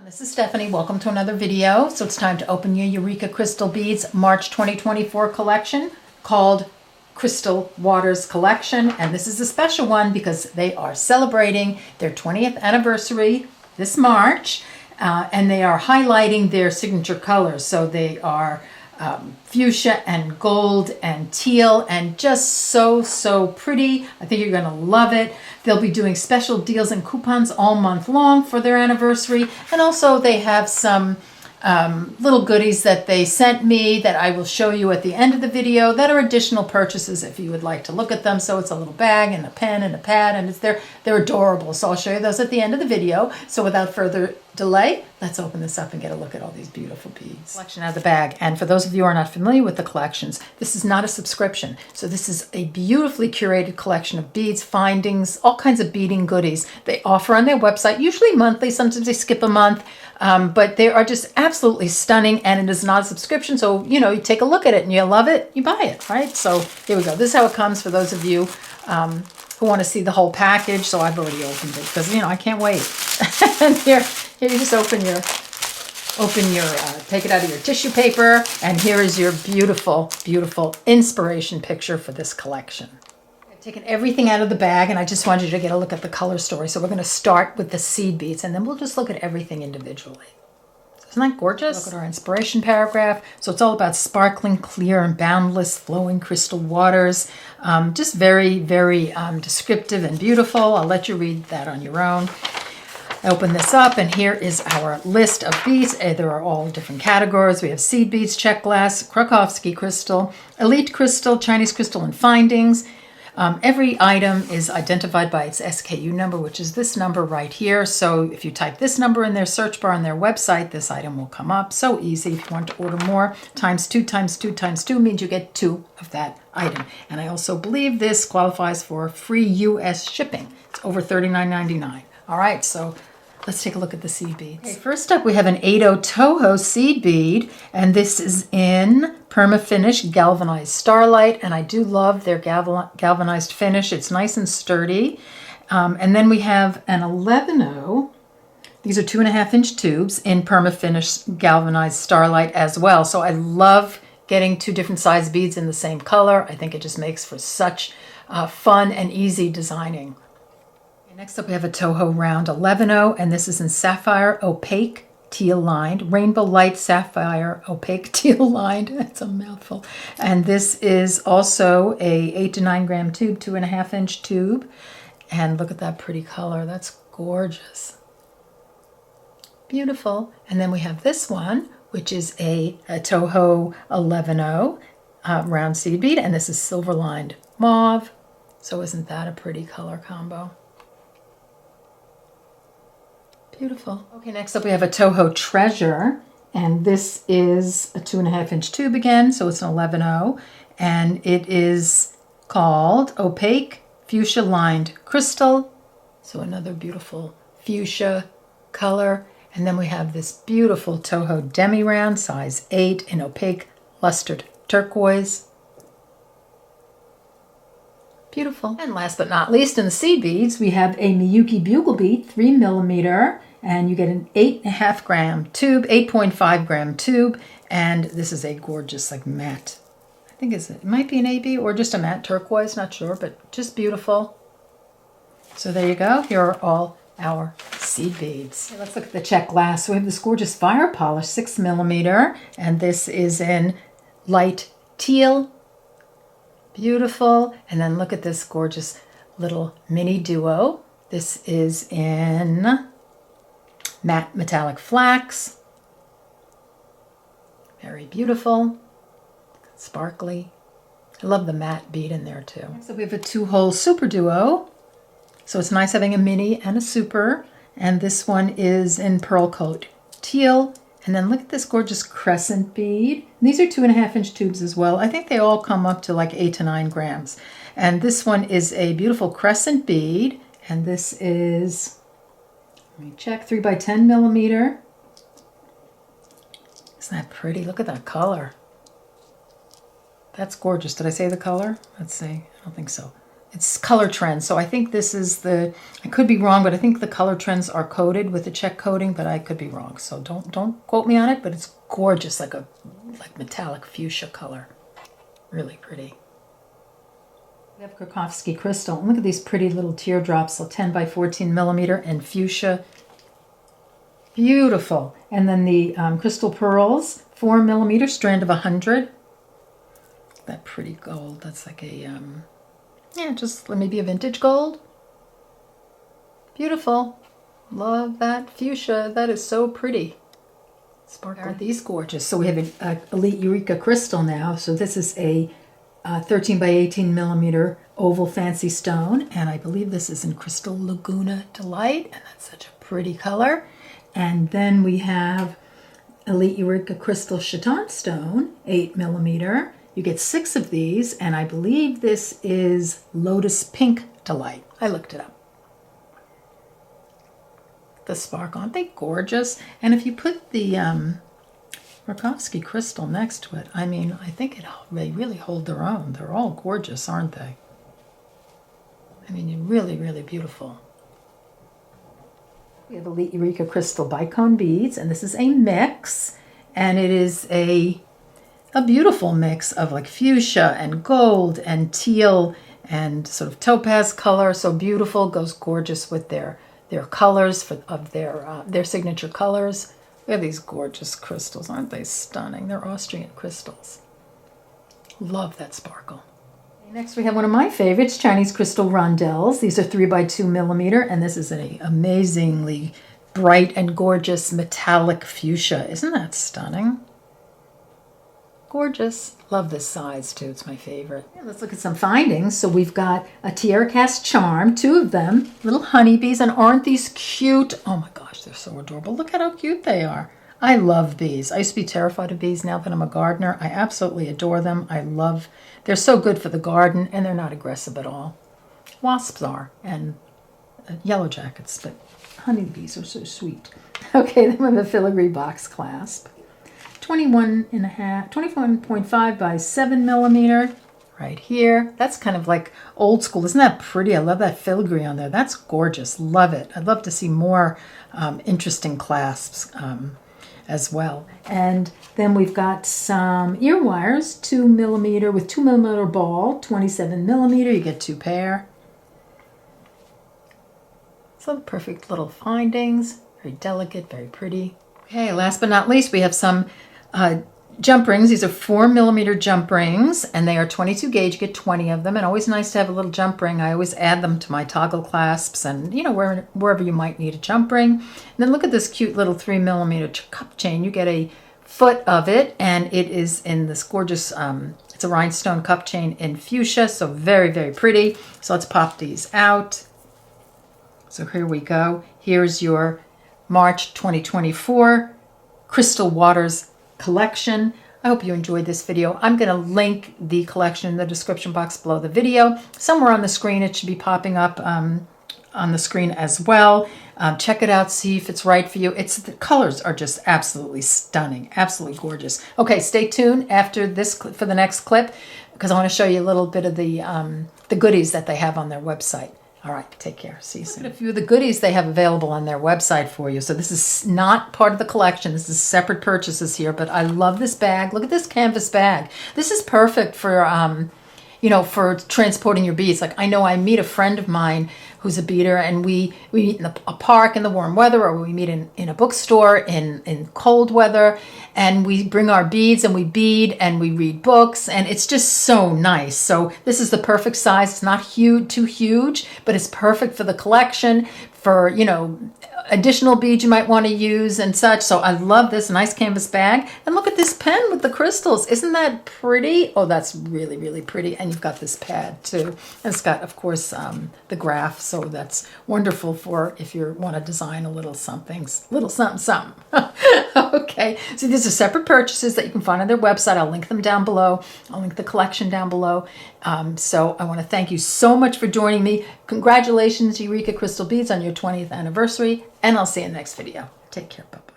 This is Stephanie. Welcome to another video. So it's time to open your Eureka Crystal Beads March 2024 collection called Crystal Waters Collection. And this is a special one because they are celebrating their 20th anniversary this March. And they are highlighting their signature colors. So they are fuchsia and gold and teal and just so pretty. I think you're going to love it. They'll be doing special deals and coupons all month long for their anniversary. And also they have some little goodies that they sent me that I will show you at the end of the video that are additional purchases if you would like to look at them. So it's a little bag and a pen and a pad, and they're adorable. So I'll show you those at the end of the video. So without further delay, let's open this up and get a look at all these beautiful beads. Collection out of the bag. And for those of you who are not familiar with the collections, this is not a subscription. So this is a beautifully curated collection of beads, findings, all kinds of beading goodies they offer on their website, usually monthly. Sometimes they skip a month, but they are just absolutely stunning, and it is not a subscription. So, you know, you take a look at it and you love it, you buy it, right? So here we go. This is how it comes for those of you who want to see the whole package. So I've already opened it because, you know, I can't wait. And here you just take it out of your tissue paper, and here is your beautiful inspiration picture for this collection. I've taken everything out of the bag, and I just wanted you to get a look at the color story. So we're going to start with the seed beads, and then we'll just look at everything individually. Isn't that gorgeous? Look at our inspiration paragraph. So it's all about sparkling, clear, and boundless, flowing crystal waters. Just very descriptive and beautiful. I'll let you read that on your own. I open this up, and here is our list of beads. There are all different categories. We have seed beads, check glass, Swarovski crystal, elite crystal, Chinese crystal, and findings. Every item is identified by its SKU number, which is this number right here. So if you type this number in their search bar on their website, this item will come up. So easy. If you want to order more, times 2 times 2 times 2 means you get 2 of that item. And I also believe this qualifies for free U.S. shipping. It's over $39.99. All right, so let's take a look at the seed beads. Okay, first up, we have an 8/0 Toho seed bead, and this is in perma-finish galvanized starlight, and I do love their galvanized finish. It's nice and sturdy. And then we have an 11/0. These are 2.5-inch tubes in perma-finish galvanized starlight as well. So I love getting 2 different size beads in the same color. I think it just makes for such fun and easy designing. Next up, we have a Toho round 11/0, and this is in sapphire opaque teal lined, rainbow light sapphire opaque teal lined. It's a mouthful. And this is also a 8 to 9 gram tube, 2.5-inch tube. And look at that pretty color. That's gorgeous. Beautiful. And then we have this one, which is a Toho 11/0 round seed bead, and this is silver lined mauve. So isn't that a pretty color combo? Beautiful. Okay, next up we have a Toho Treasure, and this is a 2.5-inch tube again, so it's an 11/0, and it is called Opaque Fuchsia Lined Crystal. So another beautiful fuchsia color. And then we have this beautiful Toho Demi Round, size 8, in opaque lustered turquoise. Beautiful. And last but not least, in the seed beads, we have a Miyuki Bugle Bead, 3mm, and you get an 8.5 gram tube, 8.5 gram tube, and this is a gorgeous, like matte. I think it might be an AB or just a matte turquoise, not sure, but just beautiful. So there you go. Here are all our seed beads. Okay, let's look at the check glass. So we have this gorgeous fire polish, 6mm, and this is in light teal. Beautiful. And then look at this gorgeous little mini duo. This is in matte metallic flax. Very beautiful. Sparkly. I love the matte bead in there too. So we have a 2-hole super duo. So it's nice having a mini and a super. And this one is in pearl coat teal. And then look at this gorgeous crescent bead. These are 2.5-inch tubes as well. I think they all come up to like 8 to 9 grams. And this one is a beautiful crescent bead. And this is, let me check, 3x10mm. Isn't that pretty? Look at that color. That's gorgeous. Did I say the color? Let's see. I don't think so. It's Color Trends. So I think this is I could be wrong, but I think the Color Trends are coated with a check coating, but I could be wrong. So don't quote me on it, but it's gorgeous, like metallic fuchsia color. Really pretty. We have Swarovski crystal. And look at these pretty little teardrops, so 10 by 14 millimeter and fuchsia. Beautiful. And then the crystal pearls, 4 millimeter, strand of 100. That pretty gold. That's like a, yeah, just maybe a vintage gold. Beautiful. Love that fuchsia. That is so pretty. Sparkle. Aren't these gorgeous? So we have an Elite Eureka crystal now. So this is a 13 by 18 millimeter oval fancy stone, and I believe this is in Crystal Laguna Delight, and that's such a pretty color. And then we have Elite Eureka crystal chaton stone, 8 millimeter. You get 6 of these, and I believe this is Lotus Pink Delight. I looked it up. The sparkle, aren't they gorgeous? And if you put the Swarovski crystal next to it, I mean, I think they really hold their own. They're all gorgeous, aren't they? I mean, really, really beautiful. We have Elite Eureka crystal bicone beads, and this is a mix, and it is a beautiful mix of like fuchsia and gold and teal and sort of topaz color. So beautiful, goes gorgeous with their colors of their signature colors. We have these gorgeous crystals. Aren't they stunning? They're Austrian crystals. Love that sparkle. Next we have one of my favorites, Chinese crystal rondelles. These are 3 by 2 millimeter, and this is an amazingly bright and gorgeous metallic fuchsia. Isn't that stunning? Gorgeous. Love this size too. It's my favorite. Yeah, let's look at some findings. So we've got a tiara cast charm, 2 of them, little honeybees, and aren't these cute? Oh my gosh, they're so adorable. Look at how cute they are. I love bees. I used to be terrified of bees. Now that I'm a gardener, I absolutely adore them. They're so good for the garden, and they're not aggressive at all. Wasps are, and yellow jackets, but honeybees are so sweet. Okay, then we have a filigree box clasp. 21.5 by 7 millimeter right here. That's kind of like old school. Isn't that pretty? I love that filigree on there. That's gorgeous. Love it. I'd love to see more interesting clasps as well. And then we've got some ear wires, 2 millimeter with 2 millimeter ball, 27 millimeter. You get 2 pair. So perfect little findings. Very delicate, very pretty. Okay, last but not least, we have some jump rings. These are 4 millimeter jump rings, and they are 22 gauge. You get 20 of them, and always nice to have a little jump ring. I always add them to my toggle clasps, and you know, wherever you might need a jump ring. And then look at this cute little 3 millimeter cup chain. You get a foot of it, and it is in this gorgeous, it's a rhinestone cup chain in fuchsia, so very, very pretty. So let's pop these out. So here we go. Here's your March 2024 Crystal Waters collection. I hope you enjoyed this video. I'm going to link the collection in the description box below the video. Somewhere on the screen, it should be popping up on the screen as well. Check it out, see if it's right for you. The colors are just absolutely stunning, absolutely gorgeous. Okay, stay tuned after this for the next clip, because I want to show you a little bit of the goodies that they have on their website. All right, take care. See you soon. Look at a few of the goodies they have available on their website for you. So this is not part of the collection. This is separate purchases here, but I love this bag. Look at this canvas bag. This is perfect for, you know, for transporting your beads. Like, I know I meet a friend of mine who's a beader, and we meet in a park in the warm weather, or we meet in a bookstore in cold weather, and we bring our beads and we bead and we read books, and it's just so nice. So this is the perfect size. It's not too huge, but it's perfect for the collection, for, you know, additional beads you might want to use and such. So I love this nice canvas bag. And look at this pen with the crystals. Isn't that pretty? Oh, that's really, really pretty. And you've got this pad too. And it's got, of course, the graph. So that's wonderful for if you want to design a little something, something. Okay. So these are separate purchases that you can find on their website. I'll link them down below. I'll link the collection down below. So I want to thank you so much for joining me. Congratulations, Eureka Crystal Beads, on your 20th anniversary. And I'll see you in the next video. Take care. Bye-bye.